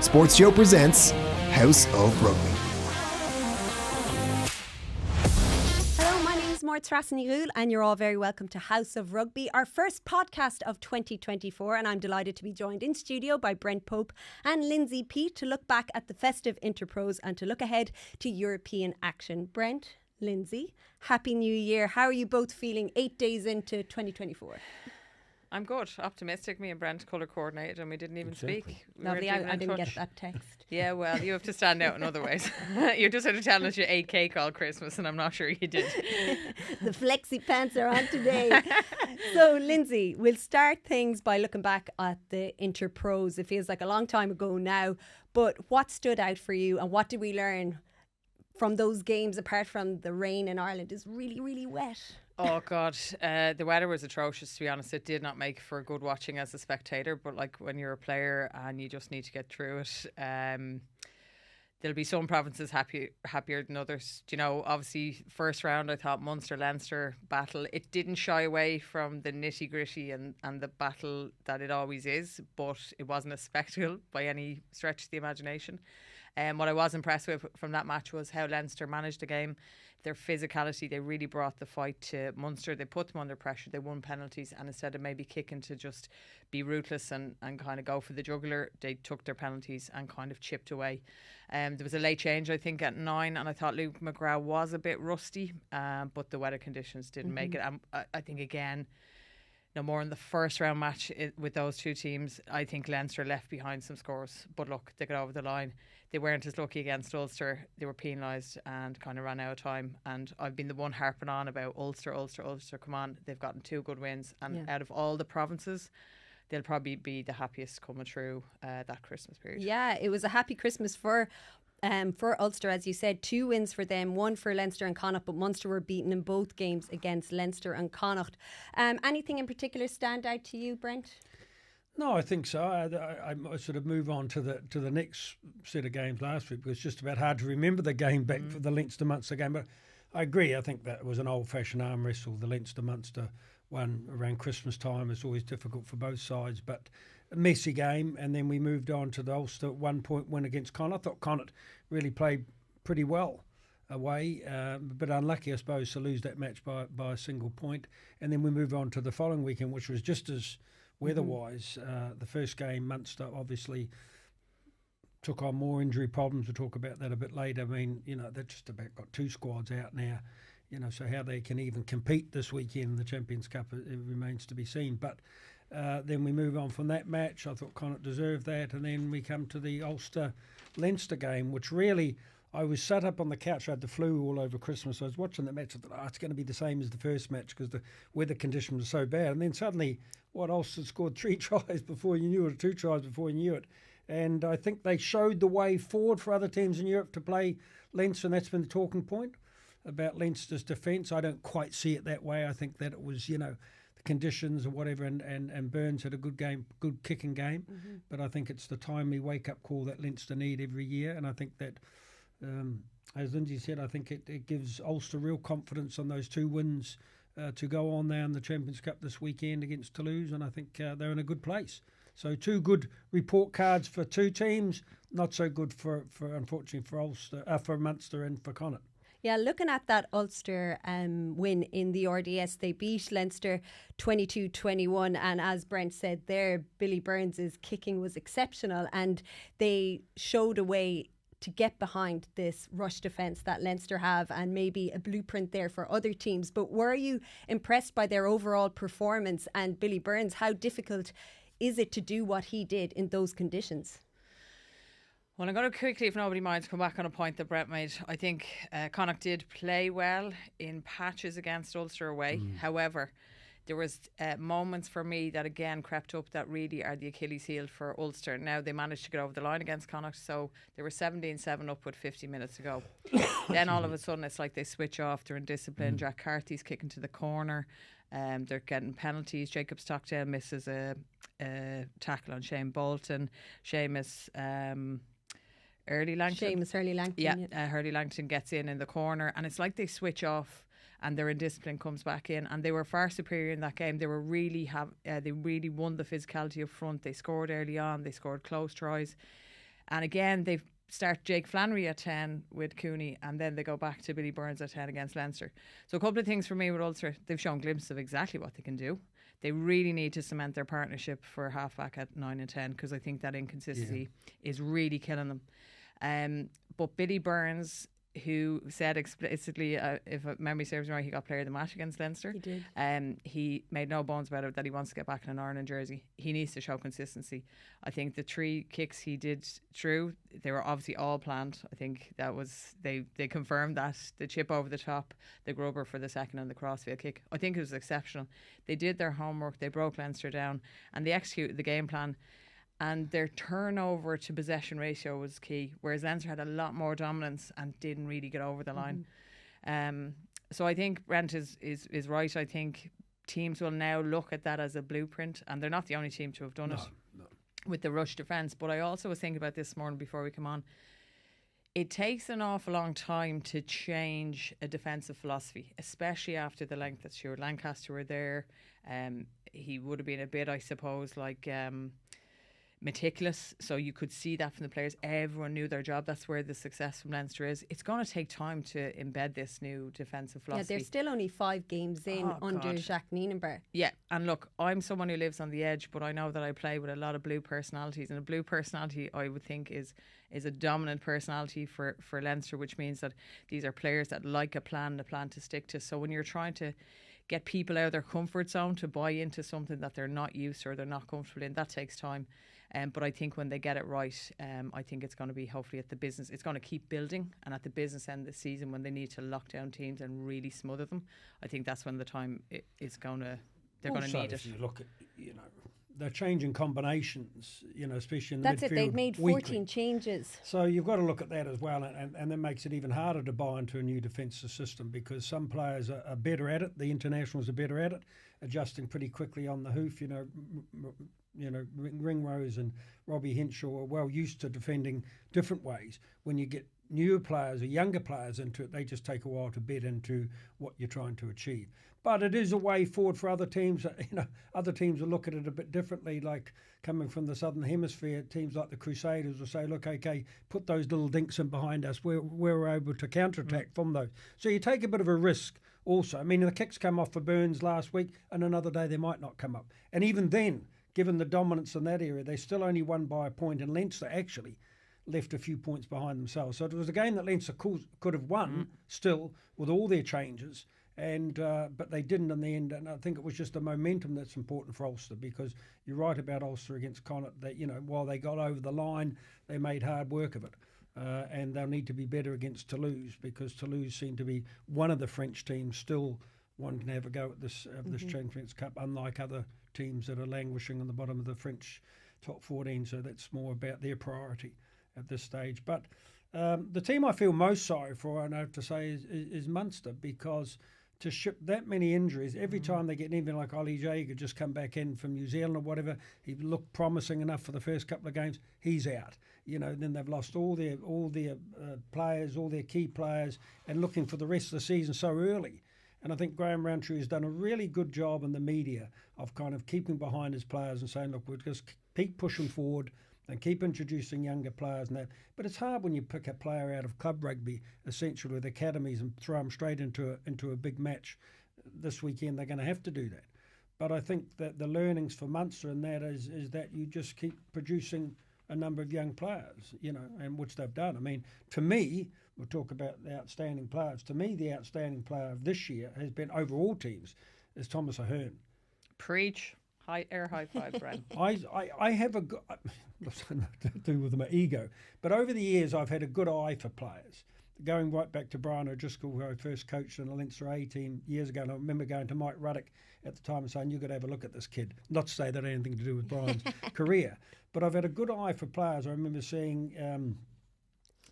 Sports Show presents House of Rugby. Hello, my name is Treasa, and you're all very welcome to House of Rugby, our first podcast of 2024. And I'm delighted to be joined in studio by Brent Pope and Lindsay Peat to look back at the festive interpros and to look ahead to European action. Brent, Lindsay, Happy New Year. How are you both feeling 8 days into 2024? I'm good, optimistic. Me and Brent colour coordinated and we didn't even speak. Lovely, I didn't get that text. Yeah, well, you have to stand out in other ways. You're just sort of telling us you ate cake all Christmas and I'm not sure you did. The flexi pants are on today. So, Lindsay, we'll start things by looking back at the interpros. It feels like a long time ago now, but what stood out for you and what did we learn from those games, apart from the rain in Ireland is really, really wet? Oh God, the weather was atrocious, to be honest. It did not make for good watching as a spectator, but like when you're a player and you just need to get through it, there'll be some provinces happier than others. You know, obviously first round I thought Munster-Leinster battle, it didn't shy away from the nitty gritty and the battle that it always is, but it wasn't a spectacle by any stretch of the imagination. What I was impressed with from that match was how Leinster managed the game, their physicality. They really brought the fight to Munster. They put them under pressure. They won penalties, and instead of maybe kicking to just be ruthless and kind of go for the jugular, they took their penalties and kind of chipped away. There was a late change, I think, at 9, and I thought Luke McGrath was a bit rusty, but the weather conditions didn't make it. I think, again, no more in the first round match with those two teams. I think Leinster left behind some scores, but look, they got over the line. They weren't as lucky against Ulster. They were penalised and kind of ran out of time. And I've been the one harping on about Ulster. Come on, they've gotten 2 good wins, and out of all the provinces, they'll probably be the happiest coming through that Christmas period. Yeah, it was a happy Christmas for Ulster, as you said. 2 wins for them, 1 for Leinster and Connacht, but Munster were beaten in both games against Leinster and Connacht. Anything in particular stand out to you, Brent? No, I think so. I sort of move on to the next set of games last week, because it's just about hard to remember the game back for the Leinster-Munster game. But I agree. I think that was an old-fashioned arm wrestle. The Leinster-Munster one around Christmas time is always difficult for both sides, but a messy game. And then we moved on to the Ulster 1-point win against Connacht. I thought Connacht really played pretty well away, but unlucky, I suppose, to lose that match by a single point. And then we move on to the following weekend, which was just as weather-wise. The first game, Munster obviously took on more injury problems. We'll talk about that a bit later. I mean, you know, they've just about got 2 squads out now, you know, so how they can even compete this weekend in the Champions Cup, it remains to be seen. But then we move on from that match. I thought Connacht deserved that. And then we come to the Ulster-Leinster game, which really, I was sat up on the couch. I had the flu all over Christmas. I was watching the match. I thought, it's going to be the same as the first match because the weather conditions were so bad. And then suddenly, Ulster scored 3 tries before you knew it, or 2 tries before you knew it. And I think they showed the way forward for other teams in Europe to play Leinster, and that's been the talking point about Leinster's defence. I don't quite see it that way. I think that it was, you know, the conditions or whatever, and Burns had a good kicking game. But I think it's the timely wake-up call that Leinster need every year. And I think that, as Lindsay said, I think it gives Ulster real confidence on those 2 wins to go on now in the Champions Cup this weekend against Toulouse, and I think they're in a good place. So 2 good report cards for 2 teams, not so good for unfortunately for Ulster, for Munster and for Connacht. Yeah, looking at that Ulster win in the RDS, they beat Leinster 22-21, and as Brent said there, Billy Burns' kicking was exceptional, and they showed a way to get behind this rush defence that Leinster have, and maybe a blueprint there for other teams. But were you impressed by their overall performance? And Billy Burns, how difficult is it to do what he did in those conditions? Well, I'm going to quickly, if nobody minds, come back on a point that Brett made. I think Connacht did play well in patches against Ulster away. However, there was moments for me that again crept up that really are the Achilles heel for Ulster. Now they managed to get over the line against Connacht, so they were 17-7 up with 50 minutes to go. Then all of a sudden it's like they switch off, they're indisciplined. Jack Carthy's kicking to the corner, they're getting penalties. Jacob Stockdale misses a tackle on Shane Bolton. Seamus Hurley Langton. Hurley Langton gets in the corner, and it's like they switch off and their indiscipline comes back in, and they were far superior in that game. They were they really won the physicality up front. They scored early on, they scored close tries, And again, they start Jake Flannery at 10 with Cooney, and then they go back to Billy Burns at 10 against Leinster. So a couple of things for me with Ulster. They've shown glimpses of exactly what they can do. They really need to cement their partnership for halfback at 9 and 10, because I think that inconsistency is really killing them. But Billy Burns, who said explicitly, if memory serves me right, he got player of the match against Leinster. He did. He made no bones about it that he wants to get back in an Ireland jersey. He needs to show consistency. I think the 3 kicks he did through, they were obviously all planned. I think that was, they confirmed that. The chip over the top, the grubber for the second, and the crossfield kick. I think it was exceptional. They did their homework, they broke Leinster down, and they executed the game plan. And their turnover to possession ratio was key, whereas Leinster had a lot more dominance and didn't really get over the line. So I think Brent is right. I think teams will now look at that as a blueprint, and they're not the only team to have done it with the rush defence. But I also was thinking about this morning before we come on. It takes an awful long time to change a defensive philosophy, especially after the length that Stuart Lancaster were there. He would have been a bit, I suppose, like meticulous, so you could see that from the players. Everyone knew their job. That's where the success from Leinster is. It's going to take time to embed this new defensive philosophy. Yeah, they're still only 5 games in under Jacques Nienaber. Yeah, and look, I'm someone who lives on the edge, but I know that I play with a lot of blue personalities, and a blue personality I would think is a dominant personality for Leinster, which means that these are players that like a plan to stick to. So when you're trying to get people out of their comfort zone to buy into something that they're not used to or they're not comfortable in, that takes time. But I think when they get it right, I think it's going to be hopefully at the business. It's going to keep building, and at the business end of the season, when they need to lock down teams and really smother them, I think that's when the time is going to. They're going to need it. If you look at, they're changing combinations, especially in the That's midfield. it. They've made 14 changes. So you've got to look at that as well, and that makes it even harder to buy into a new defensive system, because some players are better at it. The internationals are better at it, adjusting pretty quickly on the hoof. Ringrose and Robbie Henshaw are well used to defending different ways. When you get newer players or younger players into it, they just take a while to bed into what you're trying to achieve. But it is a way forward for other teams. Other teams will look at it a bit differently, like coming from the Southern Hemisphere. Teams like the Crusaders will say, look, okay, put those little dinks in behind us. We're able to counterattack from those. So you take a bit of a risk also. I mean, the kicks come off for Burns last week, and another day they might not come up. And even then, given the dominance in that area, they still only won by a point, and Leinster actually left a few points behind themselves. So it was a game that Leinster could have won still with all their changes, and but they didn't in the end. And I think it was just the momentum that's important for Ulster, because you're right about Ulster against Connacht, that while they got over the line, they made hard work of it. And they'll need to be better against Toulouse, because Toulouse seem to be one of the French teams still one can have a go at this Champions Cup, unlike other teams that are languishing on the bottom of the French top 14. So that's more about their priority at this stage. But the team I feel most sorry for, I have to say, is Munster, because to ship that many injuries every time they get even like Ollie J could just come back in from New Zealand or whatever. He looked promising enough for the first couple of games. He's out. Then they've lost all their players, all their key players, and looking for the rest of the season so early. And I think Graham Rowntree has done a really good job in the media of kind of keeping behind his players and saying, look, we'll just keep pushing forward and keep introducing younger players and that. But it's hard when you pick a player out of club rugby, essentially with academies, and throw them straight into a big match. This weekend they're going to have to do that. But I think that the learnings for Munster in that is that you just keep producing a number of young players, and which they've done. I mean, to me, we'll talk about the outstanding players. To me, the outstanding player of this year has been, over all teams, is Thomas Ahern. Preach. Air high five, Brent. I have a good, nothing to do with my ego, but over the years I've had a good eye for players. Going right back to Brian O'Driscoll, who I first coached in the Leinster A team years ago, and I remember going to Mike Ruddock at the time and saying, you've got to have a look at this kid. Not to say that had anything to do with Brian's career, but I've had a good eye for players. I remember seeing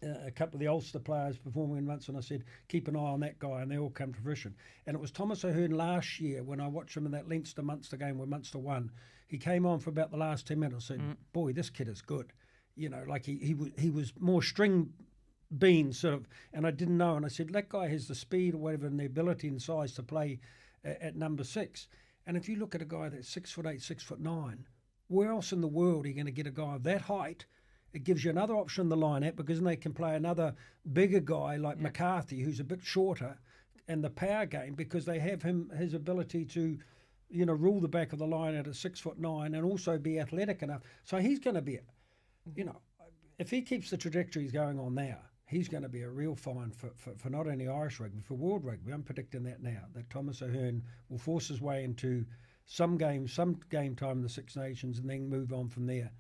a couple of the Ulster players performing in Munster, and I said, keep an eye on that guy, and they all come to fruition. And it was Thomas Ahern last year when I watched him in that Leinster-Munster game where Munster won. He came on for about the last 10 minutes and said, boy, this kid is good. Like he was more string bean sort of, and I didn't know, and I said, that guy has the speed or whatever and the ability and size to play at number 6. And if you look at a guy that's 6'8", 6'9", where else in the world are you going to get a guy of that height it gives you another option in the line-out, because then they can play another bigger guy like McCarthy, who's a bit shorter, and the power game, because they have his ability to, rule the back of the line at 6'9" and also be athletic enough. So he's going to be, if he keeps the trajectory he's going on now, he's going to be a real find for not only Irish rugby, for world rugby. I'm predicting that now, that Thomas Ahern will force his way into some game time in the Six Nations and then move on from there.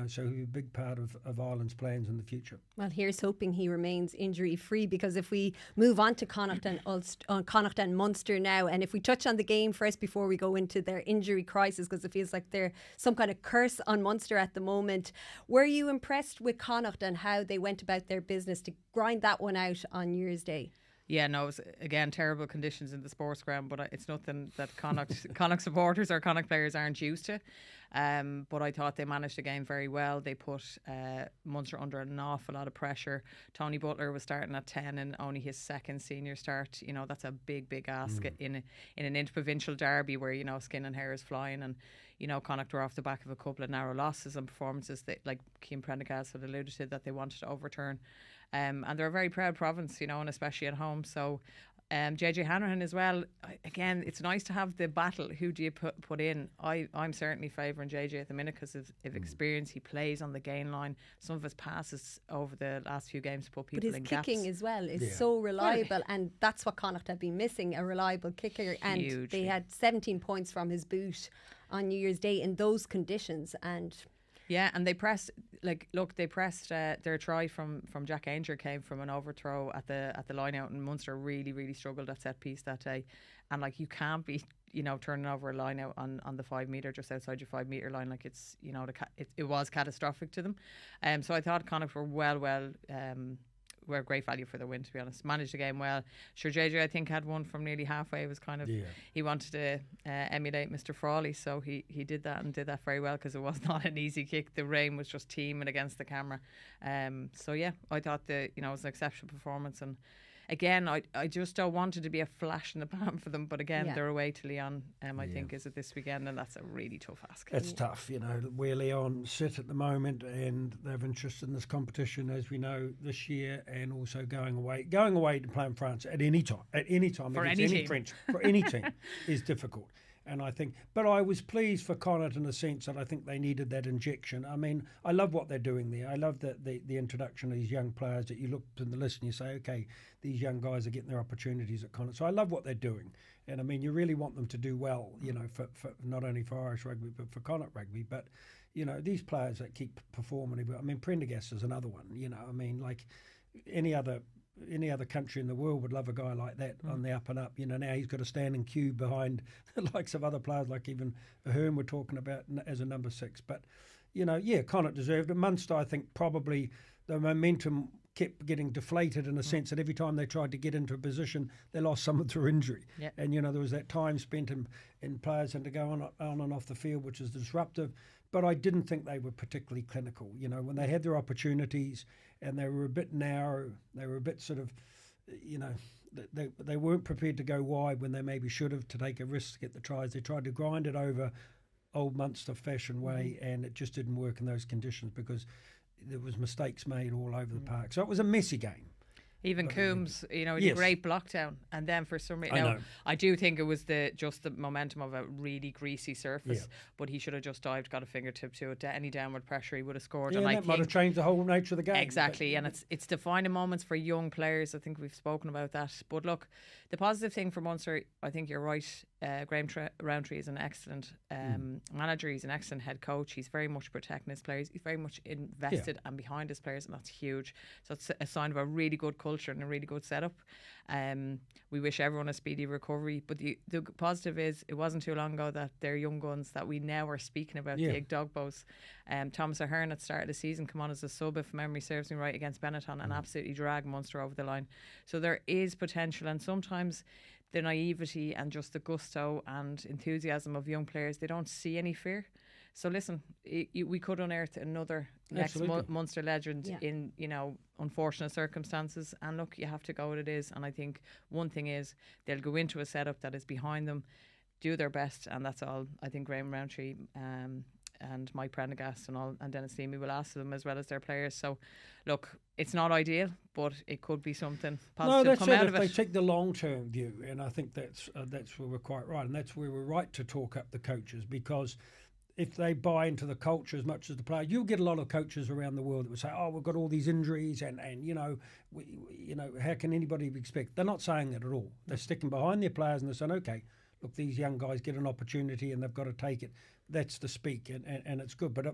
So he'll be a big part of Ireland's plans in the future. Well, here's hoping he remains injury-free, because if we move on to Connacht and Munster now, and if we touch on the game first before we go into their injury crisis, because it feels like they're some kind of curse on Munster at the moment, were you impressed with Connacht and how they went about their business to grind that one out on New Year's Day? Yeah, no, it was, again, terrible conditions in the sports ground, but it's nothing that Connacht supporters or Connacht players aren't used to. But I thought they managed the game very well. They put Munster under an awful lot of pressure. Tony Butler was starting at 10 and only his second senior start. That's a big ask in an interprovincial derby where, skin and hair is flying. And, Connacht were off the back of a couple of narrow losses and performances that, like Sam Prendergast had alluded to, that they wanted to overturn. And they're a very proud province, and especially at home. So JJ Hanrahan as well. Again, it's nice to have the battle. Who do you put in? I'm certainly favouring JJ at the minute because of experience. He plays on the gain line. Some of his passes over the last few games put people in gaps. But his kicking as well is so reliable, and that's what Connacht have been missing, a reliable kicker. And hugely. They had 17 points from his boot on New Year's Day in those conditions. And yeah, and they pressed, their try from Jack Ainger came from an overthrow at the line out, and Munster really struggled at set piece that day. And you can't be, turning over a line out on the 5 metre, just outside your 5 metre line. It's, it was catastrophic to them. So I thought Connacht were were great value for the win, to be honest. Managed the game well. Sure, JJ, I think, had one from nearly halfway. It was kind of, he wanted to emulate Mr. Frawley, so he did that and did that very well, because it was not an easy kick. The rain was just teeming against the camera. So yeah, I thought it was an exceptional performance. And again, I just don't want it to be a flash in the pan for them, but again, they're away to Lyon, I think, is it this weekend, and that's a really tough ask. It's tough, where Lyon sit at the moment, and they have interest in this competition, as we know, this year, and also going away to play in France at any time for any team. French, for any team is difficult. And I think, but I was pleased for Connacht in the sense that I think they needed that injection. I mean, I love what they're doing there. I love the introduction of these young players, that you look in the list and you say, okay, these young guys are getting their opportunities at Connacht. So I love what they're doing. And I mean, you really want them to do well, for not only for Irish rugby, but for Connacht rugby. But, these players that keep performing. I mean, Prendergast is another one, I mean, like any other country in the world would love a guy like that on the up and up. Now he's got a standing queue behind the likes of other players, like even Ahern we're talking about as a number 6. But, Connacht deserved it. Munster, I think, probably the momentum kept getting deflated in a sense that every time they tried to get into a position, they lost someone through injury. Yep. And, there was that time spent in players and to go on and off the field, which is disruptive. But I didn't think they were particularly clinical. When they had their opportunities and they were a bit narrow, they were a bit sort of, they weren't prepared to go wide when they maybe should have, to take a risk to get the tries. They tried to grind it over old Munster fashion way, and it just didn't work in those conditions because there was mistakes made all over the park. So it was a messy game. Even Coombs, he had a great block down, and then for some reason, I do think it was just the momentum of a really greasy surface, but he should have just dived, got a fingertip to it. Any downward pressure, he would have scored. Yeah, and that might have changed the whole nature of the game. Exactly, and it's defining moments for young players. I think we've spoken about that. But look, the positive thing for Munster, I think you're right. Graham Rowntree is an excellent manager. He's an excellent head coach. He's very much protecting his players. He's very much invested and behind his players, and that's huge. So it's a sign of a really good culture and a really good setup. We wish everyone a speedy recovery. But the positive is, it wasn't too long ago that they're young guns that we now are speaking about, the Igdogbos. Thomas Ahern at the start of the season come on as a sub, if memory serves me right, against Benetton, and absolutely drag Munster over the line. So there is potential, and sometimes the naivety and just the gusto and enthusiasm of young players, they don't see any fear. So listen, we could unearth another next Munster legend in, unfortunate circumstances. And look, you have to go what it is. And I think one thing is, they'll go into a setup that is behind them, do their best, and that's all. I think Graham Rowntree and Mike Prendergast and Dennis Leamy will ask them as well as their players. So, look, it's not ideal, but it could be something positive come out of it. They take the long-term view, and I think that's where we're quite right, and that's where we're right to talk up the coaches, because if they buy into the culture as much as the players, you'll get a lot of coaches around the world that would say, "Oh, we've got all these injuries, and how can anybody expect?" They're not saying that at all. They're sticking behind their players and they're saying, "Okay, look, these young guys get an opportunity and they've got to take it." That's the speak, and it's good. But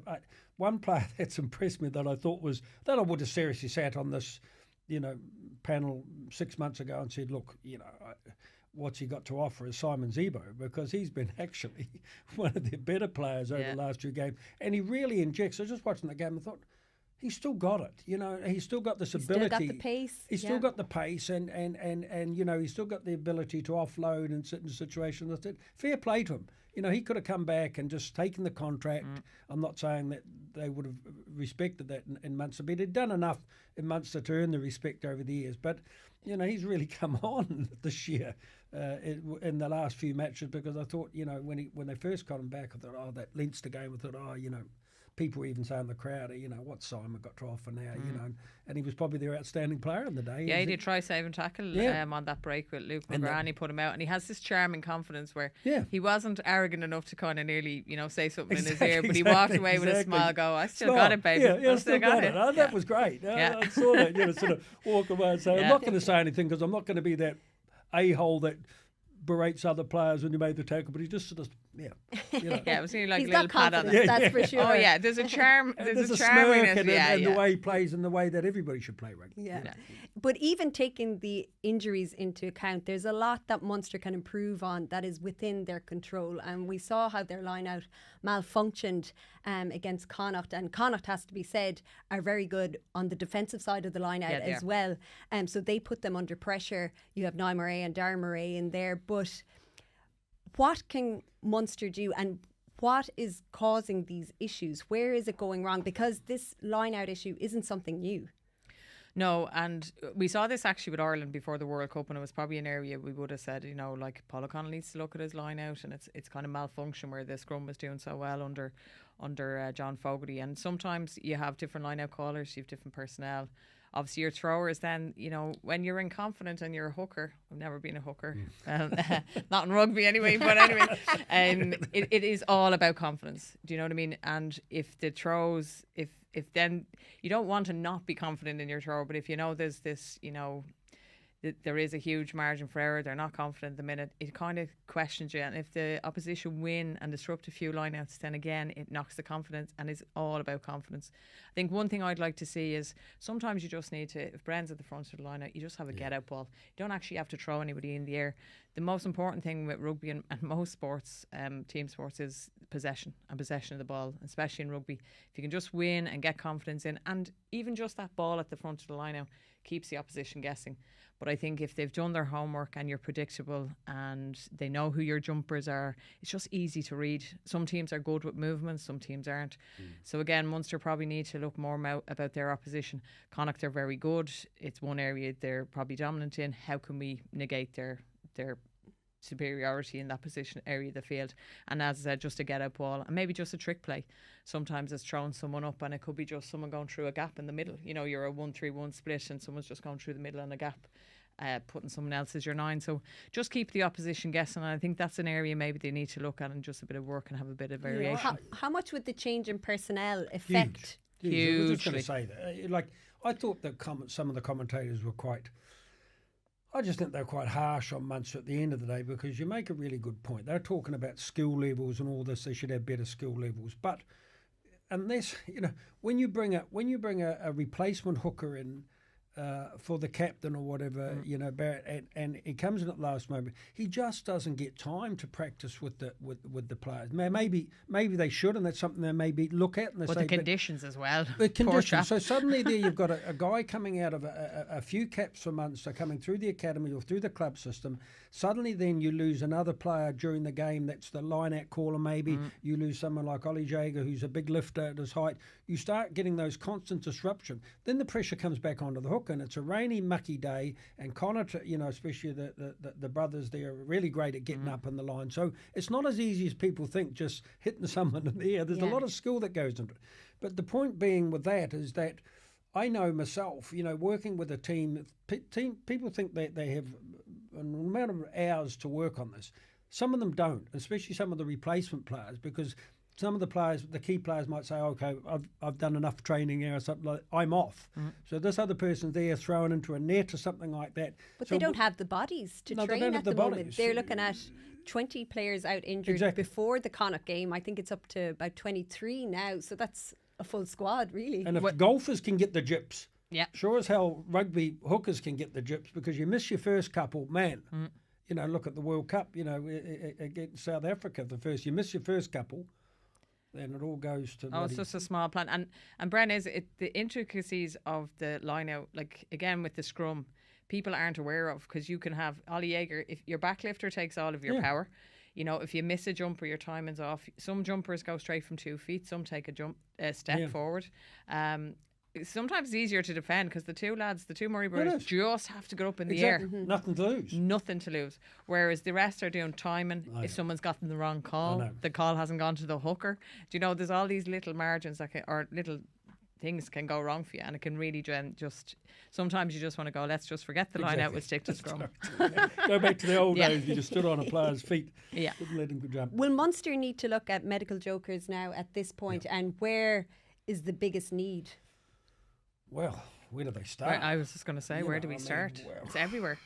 one player that's impressed me that I thought was that I would have seriously sat on this, panel 6 months ago and said, "Look, what's he got to offer is Simon Zebo," because he's been actually one of the better players over the last 2 games, and he really injects. I was just watching the game and thought, he's still got it. He's still got this ability. Still got the pace. He's still got the pace, and he's still got the ability to offload and sit in situations. I said, fair play to him. He could have come back and just taken the contract. I'm not saying that they would have respected that in Munster, but he'd done enough in Munster to earn the respect over the years. But he's really come on this year in the last few matches, because I thought, when they first got him back, I thought, that Leinster game, I thought, people were even saying in the crowd, what's Simon got to offer now, and he was probably their outstanding player on the day. Yeah, he did try save and tackle on that break with Luke McGrath. He put him out, and he has this charming confidence where he wasn't arrogant enough to kind of nearly, say something in his ear, but he walked away with a smile, I still got it, baby. Yeah, I still got it. Oh, that was great. I saw that, sort of walk away and say, I'm not going to say anything because I'm not going to be that a-hole that berates other players when you made the tackle, but he just sort of, yeah, it was really like he's a little got pat on confidence, it. that's for sure. Oh yeah, there's a charm, there's a charminess, smirk and the way he plays and the way that everybody should play rugby. Yeah. But even taking the injuries into account, there's a lot that Munster can improve on that is within their control. And we saw how their line-out malfunctioned against Connacht. And Connacht, has to be said, are very good on the defensive side of the line-out as well. So they put them under pressure. You have Máire and Darren Murray in there. But what can Munster do, and what is causing these issues? Where is it going wrong? Because this line-out issue isn't something new. No, and we saw this actually with Ireland before the World Cup, and it was probably an area we would have said, like Paul O'Connell needs to look at his line out, and it's kind of malfunction where the scrum was doing so well under John Fogarty. And sometimes you have different line out callers, you have different personnel. Obviously, your throwers then, when you're in confident and you're a hooker, I've never been a hooker, not in rugby anyway, but anyway, it is all about confidence. Do you know what I mean? And if the throws, if then you don't want to not be confident in your throw, but if there's this, there is a huge margin for error, they're not confident at the minute, it kind of questions you. And if the opposition win and disrupt a few lineouts, then again it knocks the confidence, and it's all about confidence. I think one thing I'd like to see is sometimes you just need to, if Brent's at the front of the lineout, you just have a get out ball. You don't actually have to throw anybody in the air. The most important thing with rugby and most sports, team sports, is possession of the ball, especially in rugby. If you can just win and get confidence in, and even just that ball at the front of the lineout keeps the opposition guessing. But I think if they've done their homework and you're predictable and they know who your jumpers are, it's just easy to read. Some teams are good with movements, some teams aren't. So again, Munster probably need to look more about their opposition. Connacht are very good. It's one area they're probably dominant in. How can we negate their superiority in that position area of the field? And as I said, just a get out ball and maybe just a trick play. Sometimes it's throwing someone up and it could be just someone going through a gap in the middle. You're a 1-3-1 split and someone's just going through the middle and a gap, putting someone else as your 9. So just keep the opposition guessing, and I think that's an area maybe they need to look at and just a bit of work and have a bit of variation. How much would the change in personnel affect? Huge. I was just going to say that. I thought that some of the commentators were quite, I just think they're quite harsh on Munster at the end of the day, because you make a really good point. They're talking about skill levels and all this. They should have better skill levels, but unless when you bring a replacement hooker in for the captain or whatever, Barrett, and he comes in at the last moment, he just doesn't get time to practice with the players. Maybe they should, and that's something they maybe look at. And but the conditions as well. The conditions. So suddenly there you've got a guy coming out of a few caps for Munster, coming through the academy or through the club system. Suddenly then you lose another player during the game that's the line-out caller maybe. You lose someone like Ollie Jager, who's a big lifter at his height. You start getting those constant disruption. Then the pressure comes back onto the hooker. hooker and it's a rainy, mucky day, and Connacht, especially the brothers there, are really great at getting up in the line. So it's not as easy as people think, just hitting someone in the air. There's a lot of skill that goes into it. But the point being with that is that I know myself, working with a team, people think that they have an amount of hours to work on this. Some of them don't, especially some of the replacement players, because some of the players, the key players might say, okay, I've done enough training or something like I'm off. So this other person's there thrown into a net or something like that. But they don't have the bodies to train at the moment. They're looking at 20 players out injured before the Connacht game. I think it's up to about 23 now. So that's a full squad, really. And if golfers can get the jips, yeah, sure as hell rugby hookers can get the jips, because you miss your first couple, man. Look at the World Cup, against South Africa, you miss your first couple, then it all goes to... it's just a small plan. And Brent, the intricacies of the line out, like again with the scrum, people aren't aware of, because you can have Ollie Jaeger, if your backlifter takes all of your power, if you miss a jumper, your timing's off. Some jumpers go straight from 2 feet, some take a step forward. Sometimes it's easier to defend because the two Murray brothers just have to get up in the air. Nothing to lose. Nothing to lose. Whereas the rest are doing timing. If someone's gotten the wrong call, the call hasn't gone to the hooker. Do you know, there's all these little margins or little things can go wrong for you, and it can really just... Sometimes you just want to go, let's just forget the line out, we'll stick to scrum. Go back to the old days, you just stood on a player's feet. Yeah. Wouldn't let him go jump. Will Munster need to look at medical jokers now at this point, and where is the biggest need? Well, where do they start? I was just going to say, where do we start? It's everywhere.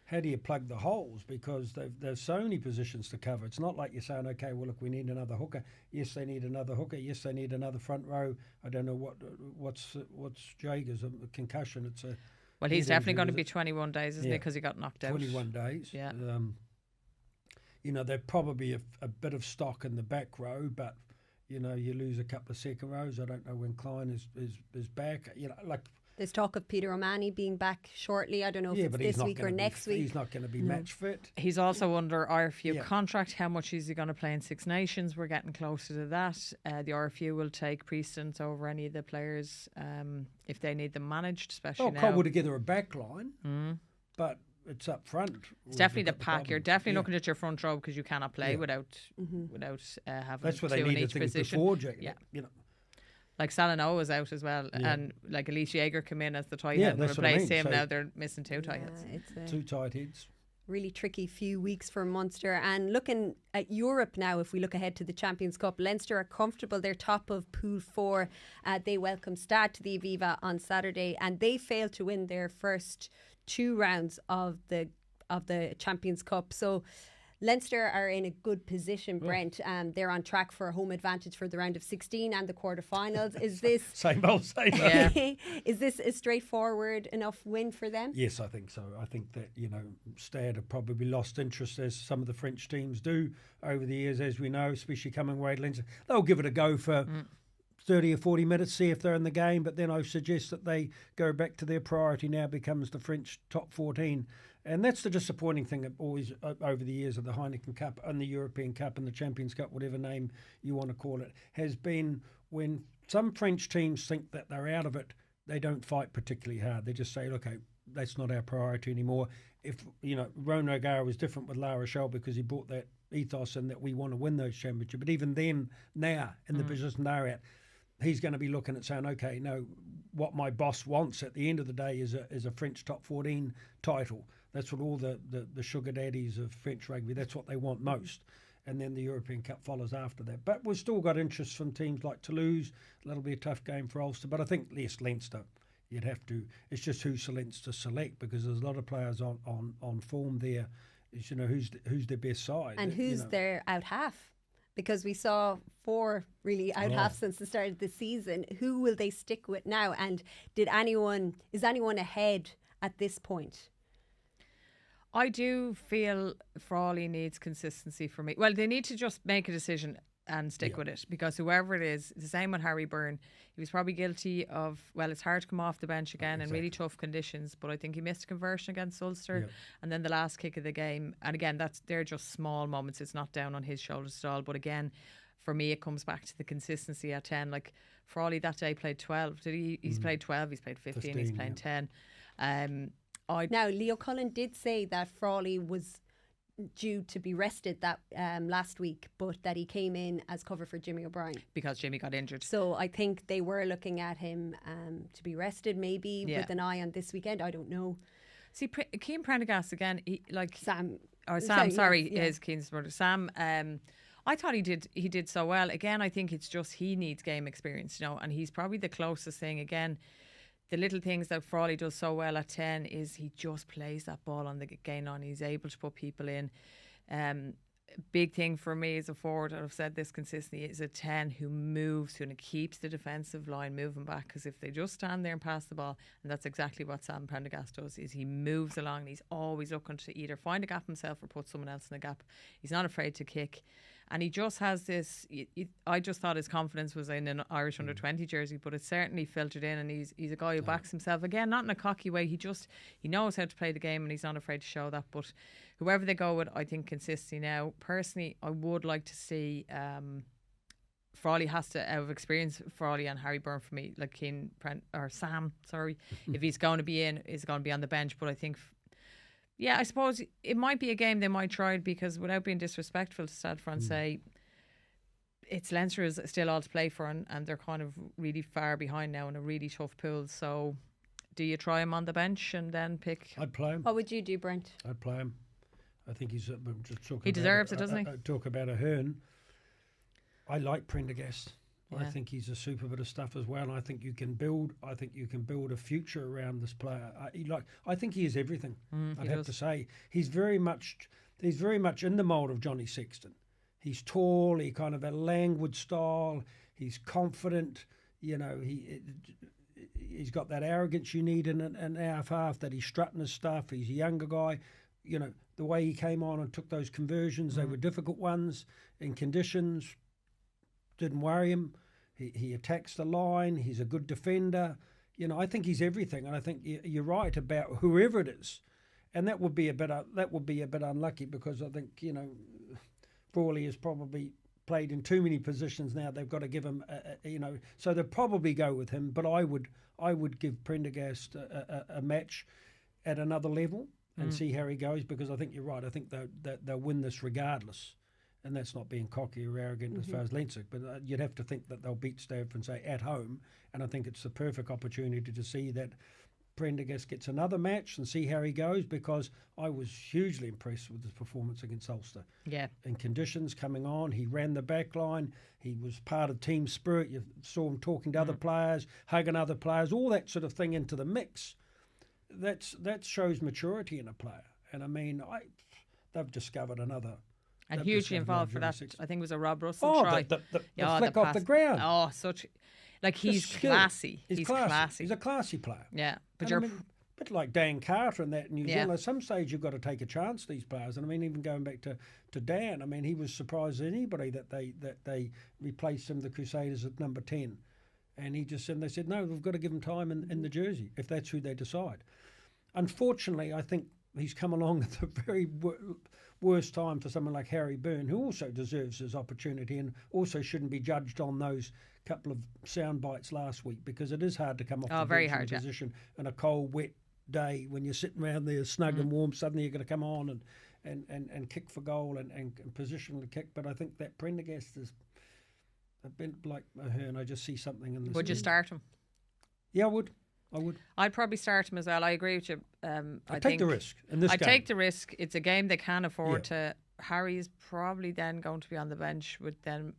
How do you plug the holes? Because there's so many positions to cover. It's not like you're saying, okay, well, look, we need another hooker. Yes, they need another hooker. Yes, they need another front row. I don't know what's Jager's a concussion. It's a... Well, he's definitely going to be 21 days, isn't he? Because he got knocked out. 21 days. Yeah. There'd probably be a bit of stock in the back row, but... you lose a couple of second rows. I don't know when Klein is back. There's talk of Peter O'Mahony being back shortly. I don't know if it's this week or next week. He's not going to be match fit. He's also under RFU contract. How much is he going to play in Six Nations? We're getting closer to that. The RFU will take precedence over any of the players if they need them managed, especially now. Cobble together a back line, but it's up front. It's definitely the pack. You're definitely looking at your front row because you cannot play without having that's what two they in needed each things position. before, Jacob. Yeah. Like Salanoa was out as well, and like Elise Jaeger come in as the tight head and replace him. So now they're missing two tight heads. Two tight heads. Really tricky few weeks for Munster. And looking at Europe now, if we look ahead to the Champions Cup, Leinster are comfortable. They're top of Pool 4. They welcome Stade to the Aviva on Saturday, and they failed to win their first 2 rounds of the Champions Cup. So Leinster are in a good position, Brent. They're on track for a home advantage for the round of 16 and the quarterfinals. Is this same old? Is this a straightforward enough win for them? Yes, I think so. I think that Stade have probably lost interest, as some of the French teams do over the years, as we know, especially coming away to Leinster. They'll give it a go for 30 or 40 minutes, see if they're in the game, but then I suggest that they go back to their priority now becomes the French top 14. And that's the disappointing thing always over the years of the Heineken Cup and the European Cup and the Champions Cup, whatever name you want to call it, has been when some French teams think that they're out of it, they don't fight particularly hard. They just say, okay, that's not our priority anymore. If, Ronan O'Gara was different with La Rochelle because he brought that ethos in that we want to win those championships. But even then, now, in the position they're at, he's going to be looking at saying, okay, no, what my boss wants at the end of the day is a French top 14 title. That's what all the sugar daddies of French rugby, that's what they want most. And then the European Cup follows after that. But we've still got interest from teams like Toulouse. That'll be a tough game for Ulster. But I think, yes, Leinster, you'd have to, it's just who Leinster select, because there's a lot of players on form there. Who's their best side. And who's their out half? Because we saw 4 really out halves since the start of the season. Who will they stick with now? And is anyone ahead at this point? I do feel Frawley needs consistency for me. Well, they need to just make a decision and stick with it, because whoever it is, the same with Harry Byrne. He was probably guilty of, it's hard to come off the bench again in really tough conditions, but I think he missed a conversion against Ulster and then the last kick of the game. And again, they're just small moments. It's not down on his shoulders at all. But again, for me, it comes back to the consistency at 10. Like Frawley that day played 12. Did he? He's played 12. He's played 15. He's playing 10. Now, Leo Cullen did say that Frawley was due to be rested that last week, but that he came in as cover for Jimmy O'Brien because Jimmy got injured. So I think they were looking at him to be rested, maybe with an eye on this weekend. I don't know. See, Keane Prendergast again, Sam. Sorry, is Keane's brother. Sam. I thought he did so well. Again, I think it's just he needs game experience, and he's probably the closest thing. Again, the little things that Frawley does so well at 10 is he just plays that ball on the gain line. He's able to put people in. Big thing for me as a forward, and I've said this consistently, is a 10 who moves, who keeps the defensive line moving back. Because if they just stand there and pass the ball, and that's exactly what Sam Prendergast does, is he moves along and he's always looking to either find a gap himself or put someone else in a gap. He's not afraid to kick. And he just has this. I just thought his confidence was in an Irish under-20 jersey, but it certainly filtered in. And he's a guy who backs himself again, not in a cocky way. He knows how to play the game, and he's not afraid to show that. But whoever they go with, I think consistency. Now, personally, I would like to see. Frawley has to have experience. Frawley and Harry Byrne for me, like Sam. Sorry, if he's going to be in, is going to be on the bench. But I think. Yeah, I suppose it might be a game they might try it, because without being disrespectful to Stade Francais, it's Leinster is still all to play for, and they're kind of really far behind now in a really tough pool. So do you try him on the bench and then pick? I'd play him. What would you do, Brent? I'd play him. I think he's just talking. He deserves it, doesn't he? Talk about a Hearn. I like Prendergast. Yeah. I think he's a super bit of stuff as well. And I think you can build. I think you can build a future around this player. I think he is everything. I'd have to say he's very much in the mould of Johnny Sexton. He's tall. He kind of a languid style. He's confident. He's got that arrogance you need in an half that he's strutting his stuff. He's a younger guy. The way he came on and took those conversions, they were difficult ones in conditions. Didn't worry him. He attacks the line. He's a good defender. I think he's everything, and I think you're right about whoever it is, and that would be a bit unlucky, because I think Frawley has probably played in too many positions now. They've got to give him so they'll probably go with him. But I would give Prendergast a match at another level and see how he goes, because I think you're right. I think they'll win this regardless. And that's not being cocky or arrogant as far as Leinster, but you'd have to think that they'll beat Stade Francais at home, and I think it's the perfect opportunity to see that Prendergast gets another match and see how he goes, because I was hugely impressed with his performance against Ulster. Yeah. In conditions coming on, he ran the back line, he was part of team spirit, you saw him talking to other players, hugging other players, all that sort of thing into the mix. That shows maturity in a player. And I mean, they've discovered another... And hugely involved for that. I think it was a Rob Russell try. The flick off the ground. Oh, he's classy. He's classy. He's a classy player. Yeah. But a bit like Dan Carter and that in New Zealand. At some stage you've got to take a chance, these players. And I mean, even going back to Dan, I mean, he was surprised at anybody that they replaced him, the Crusaders, at number 10. And they said, no, we've got to give him time in the jersey, if that's who they decide. Unfortunately, I think he's come along at the very worst time for someone like Harry Byrne, who also deserves his opportunity and also shouldn't be judged on those couple of sound bites last week, because it is hard to come off the very bench hard, position in a cold, wet day when you're sitting around there snug and warm. Suddenly you're going to come on and kick for goal and positionally kick. But I think that Prendergast is a bit like Ahern. I just see something in this. Would you start him? Yeah, I would. I'd probably start him as well. I agree with you. I'd take the risk in this game. I'd take the risk. It's a game they can afford to. Harry's probably then going to be on the bench with them.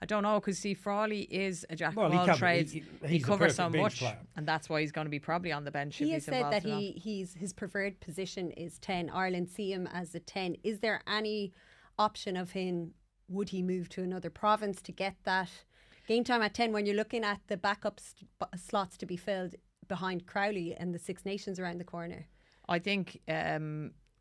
I don't know, because Frawley is a jack of all trades. He covers so much, and that's why he's going to be probably on the bench. He has said that his preferred position is 10. Ireland see him as a 10. Is there any option of him? Would he move to another province to get that game time at 10 when you're looking at the backup slots to be filled behind Crowley and the Six Nations around the corner? I think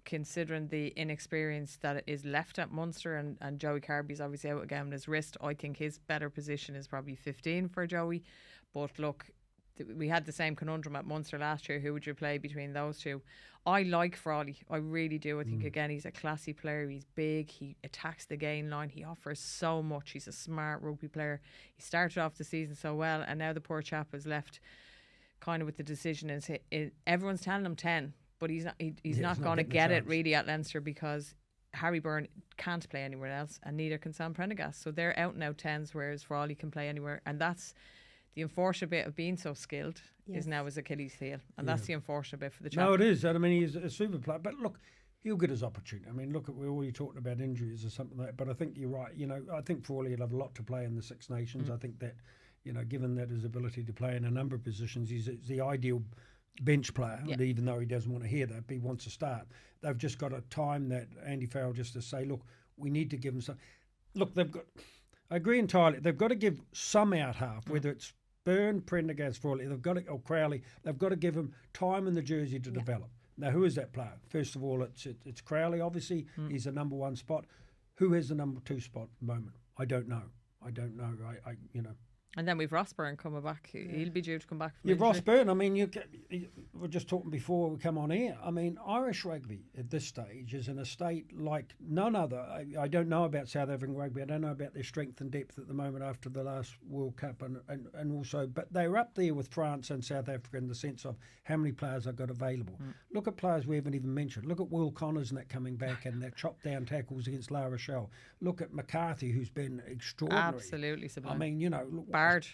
considering the inexperience that is left at Munster, and Joey Carby's obviously out again with his wrist, I think his better position is probably 15 for Joey. But look, we had the same conundrum at Munster last year. Who would you play between those two? I like Frawley. I really do. I think, again, he's a classy player. He's big. He attacks the gain line. He offers so much. He's a smart rugby player. He started off the season so well, and now the poor chap is left kind of with the decision. Everyone's telling him 10, but he's not going to get it really at Leinster, because Harry Byrne can't play anywhere else, and neither can Sam Prendergast. So they're out and out 10s, whereas Frawley can play anywhere. And that's the unfortunate bit of being so skilled, is now his Achilles heel. And that's the unfortunate bit for the chap. No, it is. I mean, he's a super player. But look, he'll get his opportunity. I mean, look, we're already talking about injuries or something like that. But I think you're right. You know, I think Frawley will have a lot to play in the Six Nations. I think that, you know, given that his ability to play in a number of positions, he's the ideal bench player, even though he doesn't want to hear that, but he wants to start. They've just got to time that Andy Farrell just to say, look, we need to give him some. Look, I agree entirely. They've got to give some out half, whether it's Byrne, Prendergast, Frawley, or Crowley. They've got to give him time in the jersey to develop. Now, who is that player? First of all, it's Crowley, obviously. He's the number 1 spot. Who has the number 2 spot at the moment? I don't know. I you know. And then we've Ross Byrne coming back. He'll be due to come back from injury. Ross Byrne, I mean, we were just talking before we come on here. I mean, Irish rugby at this stage is in a state like none other. I don't know about South African rugby. I don't know about their strength and depth at the moment after the last World Cup and also, but they're up there with France and South Africa in the sense of how many players they've got available. Look at players we haven't even mentioned. Look at Will Connors and that coming back and their chop down tackles against La Rochelle. Look at McCarthy, who's been extraordinary. Absolutely sublime. I mean, you know, look, Bard.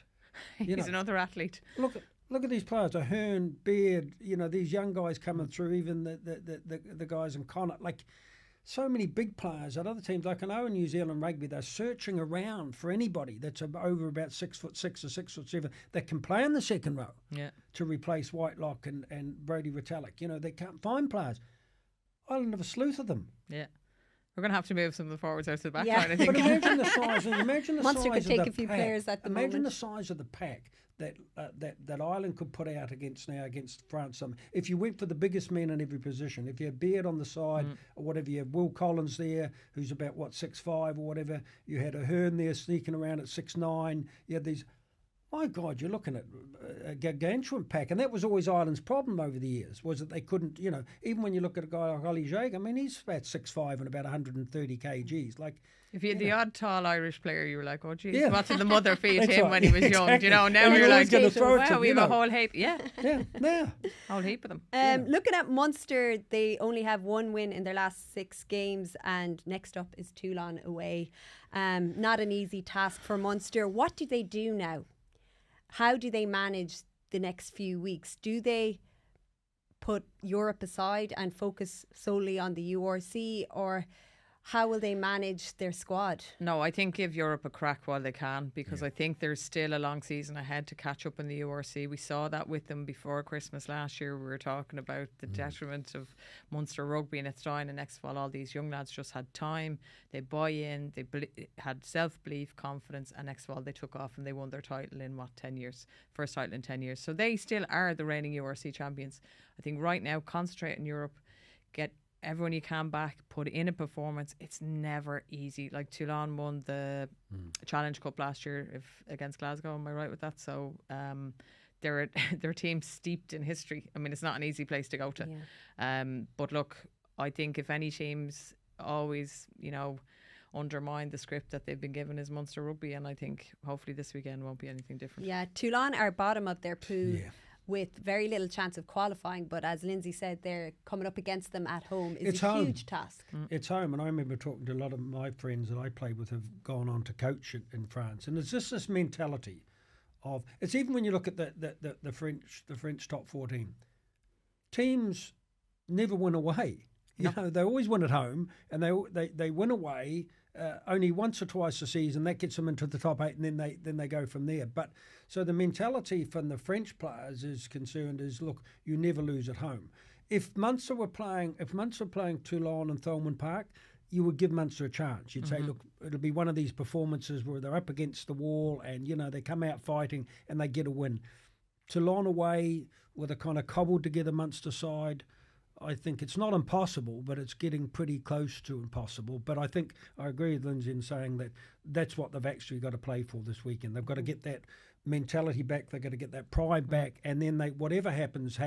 He's another athlete. Look at these players, Ahern, Beard, you know, these young guys coming through, even the guys in Connacht, like so many big players at other teams. Like I know in New Zealand rugby, they're searching around for anybody that's over about 6'6" or 6'7" that can play in the second row to replace Whitelock and Brody Retallick. You know, they can't find players. Ireland have a sleuth of them. Yeah. We're going to have to move some of the forwards out to the back line, I think. But imagine the size. Munster could take a few players at the moment. Imagine the size of the pack that Ireland could put out against France. If you went for the biggest men in every position, if you had Beard on the side or whatever, you had Will Collins there, who's about 6'5" or whatever. You had Ahern there sneaking around at 6'9". You had these. My God, you're looking at a gargantuan pack. And that was always Ireland's problem over the years, was that they couldn't, you know, even when you look at a guy like Ollie Jager, I mean, he's about 6'5" and about 130 kgs. Like, if you had the odd tall Irish player, you were like, oh, geez, what did the mother feed him when he was young? You know, now you're like, wow, we have a whole heap. Yeah. Whole heap of them. Looking at Munster, they only have 1 win in their last 6 games, and next up is Toulon away. Not an easy task for Munster. What do they do now? How do they manage the next few weeks? Do they put Europe aside and focus solely on the URC, or how will they manage their squad? No, I think give Europe a crack while they can, because I think there's still a long season ahead to catch up in the URC. We saw that with them before Christmas last year. We were talking about the detriment of Munster rugby and its dying, and next of all these young lads just had time, they buy in, they had self-belief, confidence, and next of all they took off and they won their title in 10 years, first title in 10 years. So they still are the reigning URC champions. I think right now, concentrate in Europe, get everyone you can back, put in a performance. It's never easy. Like Toulon won the Challenge Cup last year against Glasgow. Am I right with that? So they're a team steeped in history. I mean, it's not an easy place to go to. Yeah. But look, I think if any teams always, you know, undermine the script that they've been given is Munster rugby, and I think hopefully this weekend won't be anything different. Yeah, Toulon are bottom of their pool. Yeah. With very little chance of qualifying, but as Lindsay said, they're coming up against them at home is a huge task. It's home, and I remember talking to a lot of my friends that I played with have gone on to coach in France, and it's just this mentality of, it's even when you look at the French top 14, teams never win away. You know, they always win at home, and they win away only once or twice a season. That gets them into the top 8, and then they go from there. But so the mentality from the French players is concerned is, look, you never lose at home. If Munster were playing Toulon and Thomond Park, you would give Munster a chance. You'd say, look, it'll be one of these performances where they're up against the wall, and you know they come out fighting and they get a win. Toulon away with a kind of cobbled together Munster side, I think it's not impossible, but it's getting pretty close to impossible. But I think I agree with Lindsay in saying that that's what they've actually got to play for this weekend. They've got to get that mentality back. They've got to get that pride back, and then whatever happens,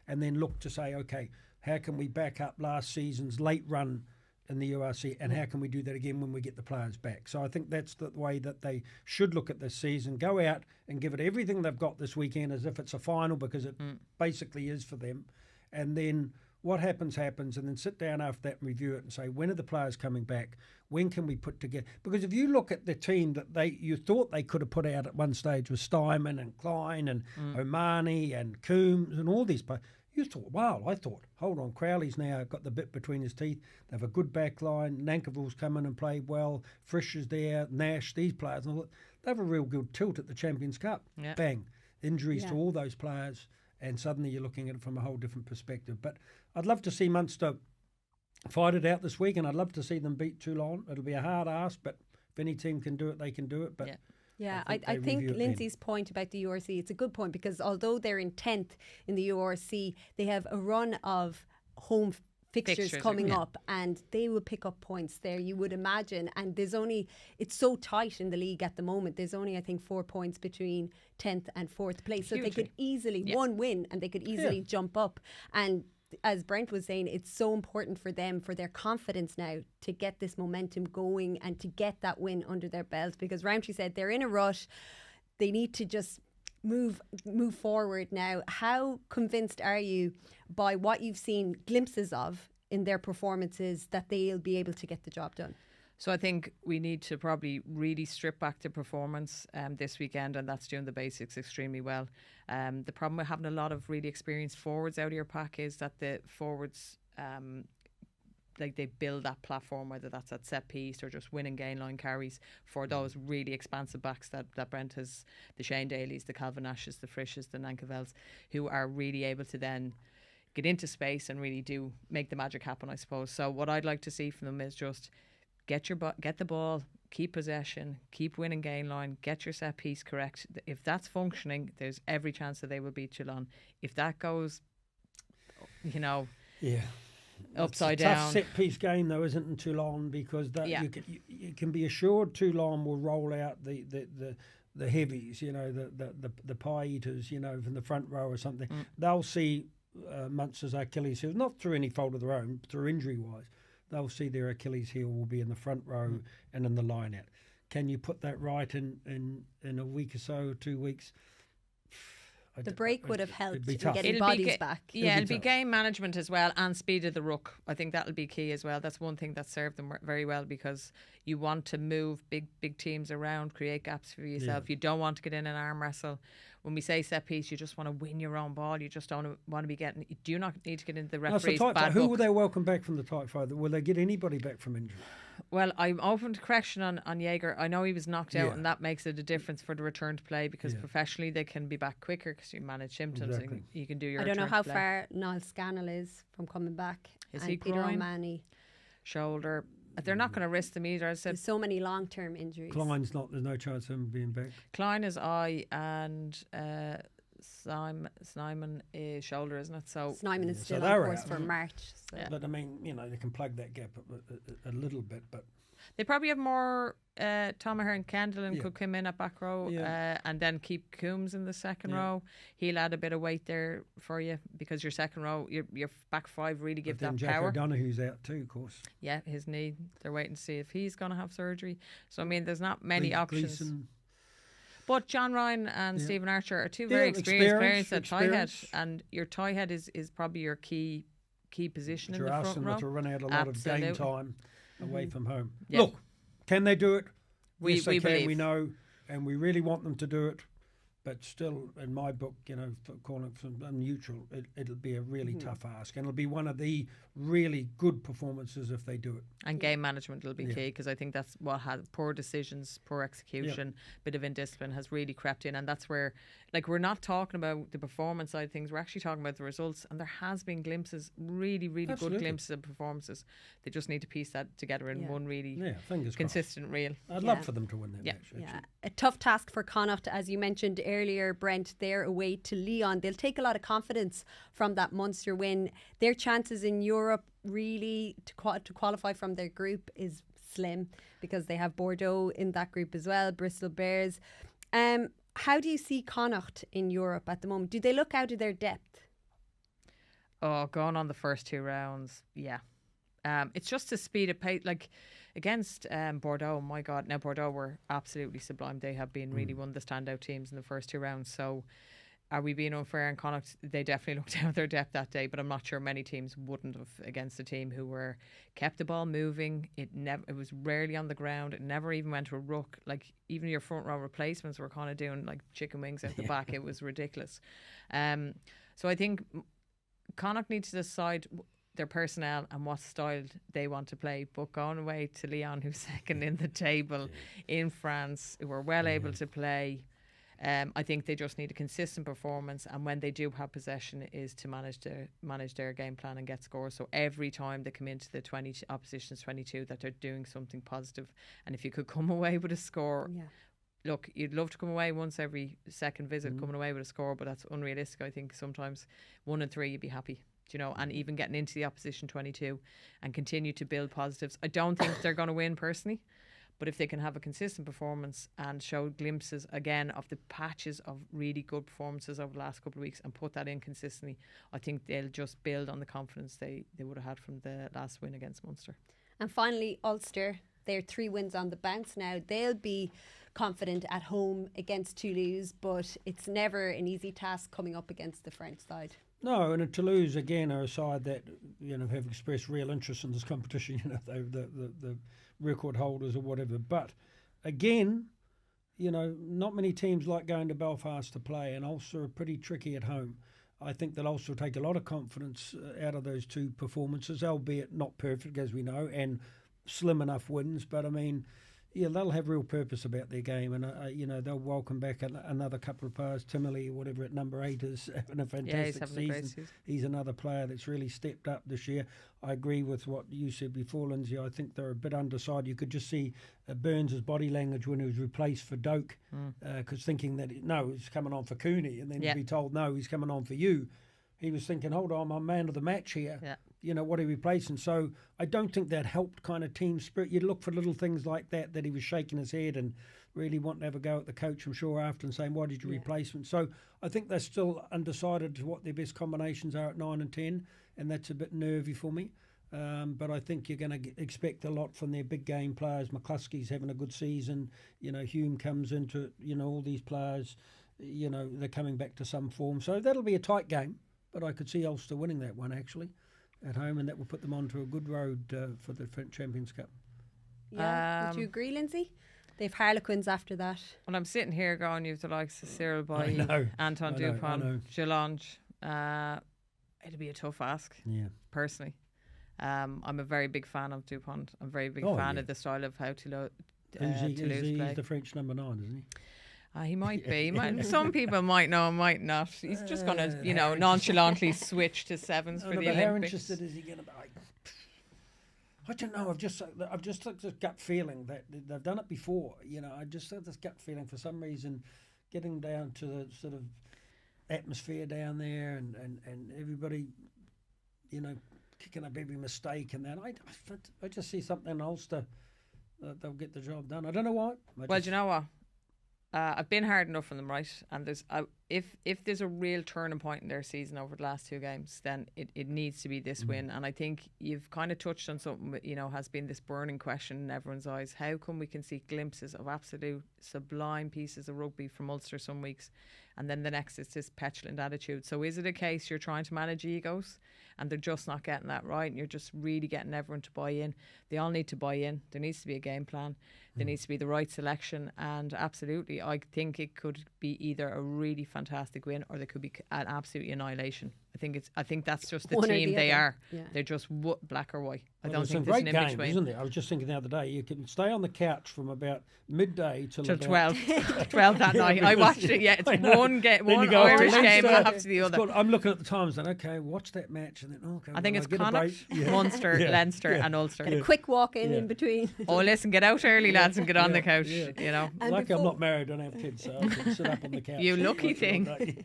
and then look to say, okay, how can we back up last season's late run in the URC, and how can we do that again when we get the players back? So I think that's the way that they should look at this season. Go out and give it everything they've got this weekend as if it's a final, because it basically is for them. And then what happens, and then sit down after that and review it and say, when are the players coming back? When can we put together? Because if you look at the team that you thought they could have put out at one stage with Steinman and Klein and O'Mahony and Coombs and all these players, you thought, wow, hold on, Crowley's now got the bit between his teeth. They have a good back line. Nankivell's come in and played well. Frisch is there. Nash, these players. They have a real good tilt at the Champions Cup. Yeah. Bang. Injuries to all those players. And suddenly you're looking at it from a whole different perspective. But I'd love to see Munster fight it out this week, and I'd love to see them beat Toulon. It'll be a hard ask, but if any team can do it, they can do it. But yeah, I think Lindsay's point about the URC, it's a good point, because although they're in 10th in the URC, they have a run of home fixtures coming up, and they will pick up points there, you would imagine. And it's so tight in the league at the moment. There's only, I think, 4 points between 10th and 4th place. So they could easily, one win, and they could easily jump up. And as Brent was saying, it's so important for them, for their confidence now, to get this momentum going and to get that win under their belt, because Roundtree said they're in a rush. They need to just move forward now. How convinced are you by what you've seen glimpses of in their performances that they'll be able to get the job done? So I think we need to probably really strip back the performance this weekend, and that's doing the basics extremely well. The problem with having a lot of really experienced forwards out of your pack is that the forwards, they build that platform, whether that's at set piece or just winning gain line carries for those really expansive backs that Brent has, the Shane Daly's, the Calvin Ashes, the Frishes, the Nankivells, who are really able to then get into space and really do make the magic happen, I suppose. So what I'd like to see from them is just get the ball, keep possession, keep winning gain line, get your set piece correct. If that's functioning, there's every chance that they will beat Toulon. If that goes, upside down. Tough set piece game though, isn't it, in Toulon? Because you can be assured Toulon will roll out the heavies, the pie eaters, from the front row or something. They'll see Munster's Achilles heel, not through any fault of their own, through injury wise. They'll see their Achilles heel will be in the front row and in the line out. Can you put that right in a week or so, 2 weeks? The break would have helped in getting bodies back. Yeah, it'll be game management as well, and speed of the ruck. I think that'll be key as well. That's one thing that served them very well, because you want to move big teams around, create gaps for yourself. You don't want to get in an arm wrestle. When we say set piece, you just want to win your own ball. You just don't want to be getting. You do not need to get into the referee's bad book. Who will they welcome back from the tight five? Will they get anybody back from injury? Well, I'm open to correction on Jaeger. I know he was knocked out, and that makes it a difference for the return to play, because professionally they can be back quicker because you manage symptoms and you can do your. I don't know how far Niall Scannell is from coming back. Is he Peter groin? O'Mahony, shoulder. They're not going to risk them either. I said there's so many long-term injuries. Klein's not. There's no chance of him being back. Klein is eye, and Snyman is shoulder, isn't it? So Snyman is still on course for March. So. But I mean, they can plug that gap a little bit, but they probably have more. Tomaher and Kendall could come in at back row, and then keep Coombs in the second row. He'll add a bit of weight there for you, because your second row, your back five really give that Jack power. O'Donoghue's out too, of course. Yeah, his knee. They're waiting to see if he's going to have surgery. So I mean, there's not many options. Gleason. But John Ryan and Stephen Archer are two very experienced players at tie head, and your tie head is probably your key position in the front row. To run out a lot of game time away from home. Yeah. Look, can they do it? Yes, they can. Believe. We know, and we really want them to do it. But still, in my book, calling it from neutral, it'll be a really tough ask, and it'll be one of the really good performances if they do it. And game management will be key, because I think that's what had poor decisions, poor execution, bit of indiscipline has really crept in, and that's where, we're not talking about the performance side of things, we're actually talking about the results, and there has been glimpses, really good glimpses of performances. They just need to piece that together in one really consistent reel. I'd love for them to win that match. Actually. Yeah, a tough task for Connacht, as you mentioned earlier, Brent. They're away to Lyon. They'll take a lot of confidence from that Munster win. Their chances in Europe really to qualify from their group is slim, because they have Bordeaux in that group as well, Bristol Bears. How do you see Connacht in Europe at the moment? Do they look out of their depth? Oh, going on the first 2 rounds, yeah. It's just to speed of pace, like against Bordeaux. My God, now Bordeaux were absolutely sublime. They have been really one of the standout teams in the first 2 rounds. So, are we being unfair? And Connacht, they definitely looked out their depth that day. But I'm not sure many teams wouldn't have against a team who were kept the ball moving. It was rarely on the ground. It never even went to a ruck. Like even your front row replacements were kind of doing like chicken wings out the back. It was ridiculous. So I think Connacht need to decide their personnel and what style they want to play. But going away to Lyon, who's second in the table in France, who are well able to play, I think they just need a consistent performance, and when they do have possession, is to manage their game plan and get scores. So every time they come into the opposition's 22, that they're doing something positive. And if you could come away with a score. Look, you'd love to come away once every second visit, coming away with a score, but that's unrealistic. I think sometimes 1 and 3 you'd be happy, and even getting into the opposition 22 and continue to build positives. I don't think they're going to win personally, but if they can have a consistent performance and show glimpses again of the patches of really good performances over the last couple of weeks and put that in consistently, I think they'll just build on the confidence they would have had from the last win against Munster. And finally, Ulster, they're 3 wins on the bounce now. They'll be confident at home against Toulouse, but it's never an easy task coming up against the French side. No, and Toulouse again are a side that have expressed real interest in this competition. They're the record holders or whatever. But again, not many teams like going to Belfast to play, and Ulster are pretty tricky at home. I think that Ulster will take a lot of confidence out of those 2 performances, albeit not perfect as we know, and slim enough wins. But I mean, they'll have real purpose about their game, and they'll welcome back another couple of players. Timmerly, whatever, at number 8 is having a fantastic season. He's another player that's really stepped up this year. I agree with what you said before, Lindsay. I think they're a bit undecided. You could just see Burns' body language when he was replaced for Doak, because thinking that he's coming on for Cooney, and then to be told no, he's coming on for you. He was thinking, hold on, I'm man of the match here. What are you replacing? So I don't think that helped kind of team spirit. You'd look for little things like that he was shaking his head and really wanting to have a go at the coach, I'm sure, after, and saying, why did you replace him? So I think they're still undecided to what their best combinations are at 9 and 10, and that's a bit nervy for me. But I think you're going to expect a lot from their big game players. McCluskey's having a good season. Hume comes into it. All these players, they're coming back to some form. So that'll be a tight game. But I could see Ulster winning that one, actually, at home, and that will put them onto a good road for the Champions Cup. Yeah, would you agree, Lindsay? They've Harlequins after that. Well, I'm sitting here going, you've the likes of Cyril Boy, Anton Dupont, Gelange. It'll be a tough ask, personally. I'm a very big fan of Dupont. I'm a very big fan of the style of how Toulouse play. He's the French number 9, isn't he? He might be. Some people might know, might not. He's just going to, nonchalantly switch to 7s for the Olympics. How interested is he going to be? I don't know. I've just got this gut feeling that they've done it before. I just have this gut feeling for some reason, getting down to the sort of atmosphere down there and everybody, kicking up every mistake and that. I just see something in Ulster that they'll get the job done. I don't know why. Well, do you know what? I've been hard enough on them, right? And there's if there's a real turning point in their season over the last 2 games, then it needs to be this win. And I think you've kind of touched on something that, has been this burning question in everyone's eyes. How come we can see glimpses of absolute sublime pieces of rugby from Ulster some weeks, and then the next is this petulant attitude? So is it a case you're trying to manage egos and they're just not getting that right, and you're just really getting everyone to buy in? They all need to buy in. There needs to be a game plan. There needs to be the right selection, and absolutely, I think it could be either a really fantastic win or there could be an absolute annihilation. I think that's just the team they are. Yeah. They're just black or white. I don't think there's an in between. Isn't there? I was just thinking the other day, you can stay on the couch from about midday till 12 that night. I watched it. Yeah, it's one Irish game after the other. I'm looking at the times and watch that match, and then I think it's Connacht, Munster, Leinster, and Ulster. Get a quick walk in between. Listen, get out early, lads, and get on the couch. Lucky I'm not married, don't have kids, so I can sit up on the couch. You lucky thing.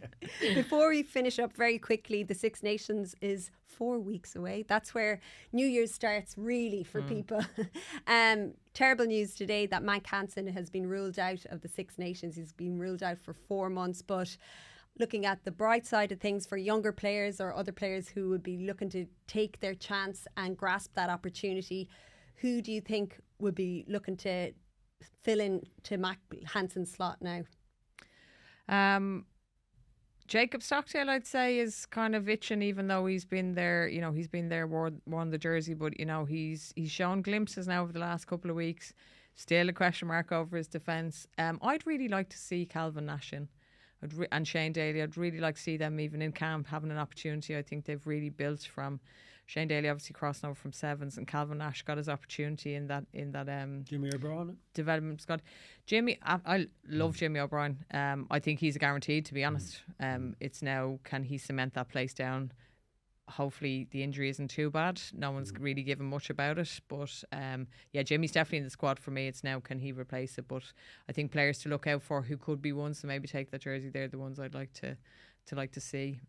Before we finish up very quickly, hopefully the Six Nations is 4 weeks away. That's where New Year's starts really for people. Terrible news today that Mike Hansen has been ruled out of the Six Nations. He's been ruled out for 4 months, but looking at the bright side of things for younger players or other players who would be looking to take their chance and grasp that opportunity, who do you think would be looking to fill in to Mack Hansen's slot now? Jacob Stockdale, I'd say, is kind of itching, even though he's been there. You know, he's been there, worn the jersey, but you know, he's shown glimpses now over the last couple of weeks. Still a question mark over his defence. I'd really like to see Calvin Nash in, and Shane Daly. I'd really like to see them even in camp having an opportunity. I think they've really built from Shane Daly, obviously crossing over from sevens, and Calvin Nash got his opportunity in that Jimmy O'Brien development squad. Jimmy, I love Jimmy O'Brien. I think he's a guaranteed, to be honest. It's now, can he cement that place down? Hopefully the injury isn't too bad. No one's really given much about it, but yeah, Jimmy's definitely in the squad for me. It's now, can he replace it? But I think players to look out for who could be ones to maybe take that jersey, they're the ones I'd like to see.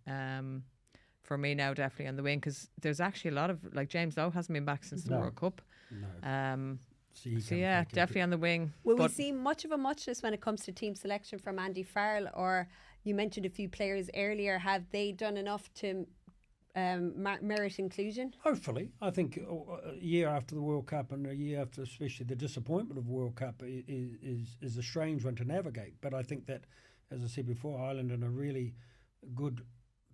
For me now, definitely on the wing, because there's actually a lot of, like, James Lowe hasn't been back since the World Cup. No. So yeah, definitely on the wing. Will we see much of a muchness when it comes to team selection from Andy Farrell? Or you mentioned a few players earlier. Have they done enough to merit inclusion? Hopefully. I think a year after the World Cup, and a year after especially the disappointment of the World Cup, is a strange one to navigate. But I think that, as I said before, Ireland in a really good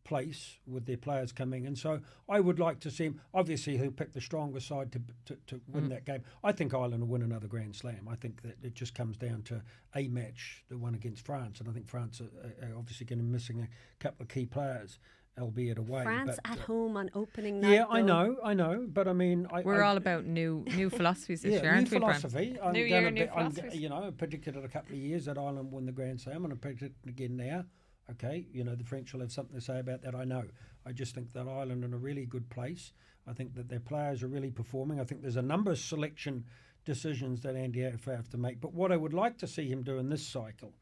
place with their players coming in. So I would like to see him. Obviously, he'll pick the strongest side to win that game. I think Ireland will win another Grand Slam. I think that it just comes down to a match, the one against France. And I think France are obviously going to be missing a couple of key players, albeit away. France at home on opening night. Yeah, I know. But I mean, we're all about new philosophies this year, aren't we, Brent? New philosophy. New year, new philosophies. You know, I predicted it a couple of years that Ireland won the Grand Slam, and I predict it again now. Okay, you know, the French will have something to say about that, I know. I just think that Ireland are in a really good place. I think that their players are really performing. I think there's a number of selection decisions that Andy have to make. But what I would like to see him do in this cycle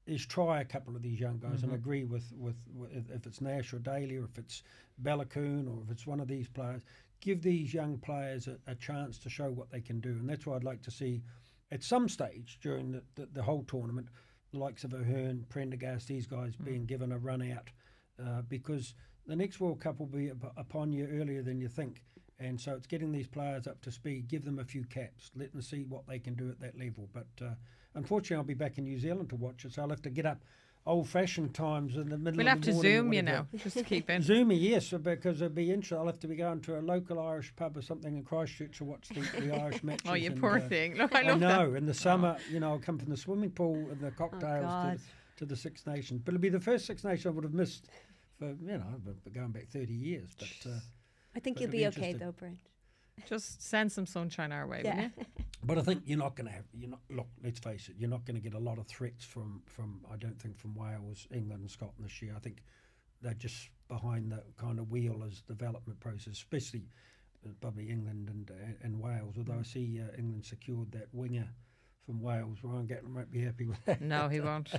is try a couple of these young guys and agree with if it's Nash or Daly, or if it's Ballacoon, or if it's one of these players. Give these young players a chance to show what they can do. And that's what I'd like to see at some stage during the whole tournament. The likes of Ahern, Prendergast, these guys being given a run out, because the next World Cup will be upon you earlier than you think. And so it's getting these players up to speed, give them a few caps, let them see what they can do at that level. But unfortunately, I'll be back in New Zealand to watch it, so I'll have to get up old-fashioned times in the middle of the morning. We'll have to Zoom you now, just to keep in. Zoom me, yes, because it'd be interesting. I'll have to be going to a local Irish pub or something in Christchurch to watch the Irish matches. Oh, you poor thing. Look, I love that. I know, in the summer, you know, I'll come from the swimming pool and the cocktails to the Six Nations. But it'll be the first Six Nations I would have missed for, you know, going back 30 years. But I think you'll be okay though, Brent. Just send some sunshine our way, wouldn't you? But I think you're not going to have, look, let's face it, you're not going to get a lot of threats from I don't think, from Wales, England and Scotland this year. I think they're just behind the kind of wheel as development process, especially probably England and Wales, although I see England secured that winger from Wales. Ryan Gatland won't be happy with that. No, he won't.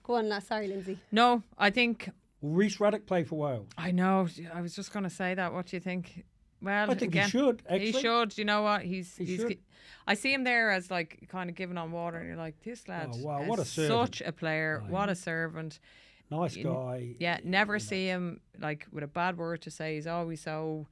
Go on, sorry, Lindsay. No, I think... Will Rhys Ruddock play for Wales? I know. I was just going to say that. What do you think? Well, I think he should. Actually, he should. You know what? He's I see him there as like kind of giving on water, and you're like, this lad. Oh, wow, what a servant! Such a player. Right. What a servant. Nice guy. Yeah, never see him like with a bad word to say. He's always so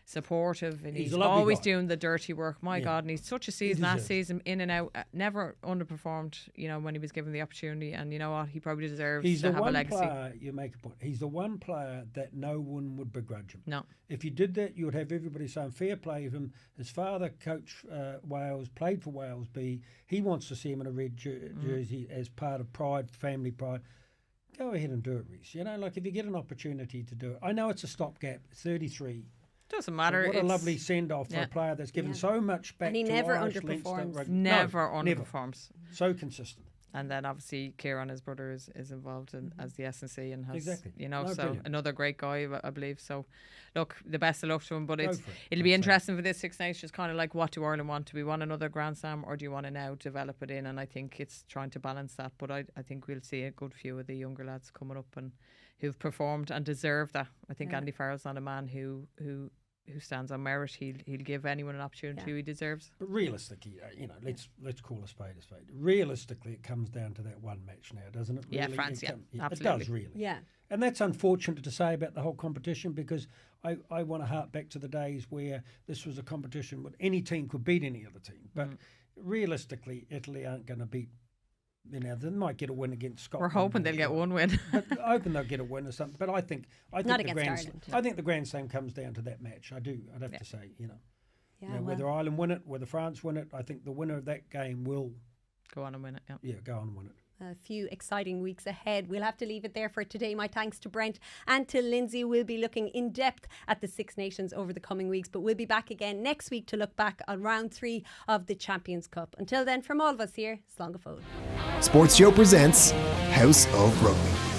supportive, and he's always doing the dirty work. My God, and he's such a season last season, in and out, never underperformed, you know, when he was given the opportunity. And you know what, he probably deserves to have a legacy. Player, you make a point, he's the one player that no one would begrudge him. No. If you did that, you would have everybody saying fair play of him. His father coached Wales, played for Wales B. He wants to see him in a red jersey as part of pride, family pride. Go ahead and do it, Rhys. You know, like if you get an opportunity to do it. I know it's a stopgap, 33. Doesn't matter. What a lovely send-off for a player that's given so much back. And he to never Irish underperforms. Never underperforms. So consistent. And then obviously Kieran, his brother, is involved in, as the S&C and has, Exactly. you know, No, so brilliant. another great guy, I believe. So, look, the best of luck to him. But Go it'll for it, be I'd say. interesting for this Six Nations, kind of like, what do Ireland want? Do we want another Grand Slam, or do you want to now develop it in? And I think it's trying to balance that. But I think we'll see a good few of the younger lads coming up and who've performed and deserve that. I think Andy Farrell's not a man who stands on merit. He'll give anyone an opportunity who he deserves. But realistically, let's call a spade a spade. Realistically, it comes down to that one match now, doesn't it? Yeah, Really, France, it absolutely. It does, really. Yeah. And that's unfortunate to say about the whole competition, because I want to hark back to the days where this was a competition where any team could beat any other team. But realistically, Italy aren't going to beat. They might get a win against Scotland. We're hoping they'll get one win. But I hoping they'll get a win or something. But I think Not the against Ireland. I think the Grand Slam comes down to that match. I do. I'd have to say, whether Ireland win it, whether France win it, I think the winner of that game will Go on and win it, go on and win it. A few exciting weeks ahead. We'll have to leave it there for today. My thanks to Brent and to Lindsay. We'll be looking in depth at the Six Nations over the coming weeks, but we'll be back again next week to look back on round 3 of the Champions Cup. Until then, from all of us here, Slán go fóill. Sports Show presents House of Rugby.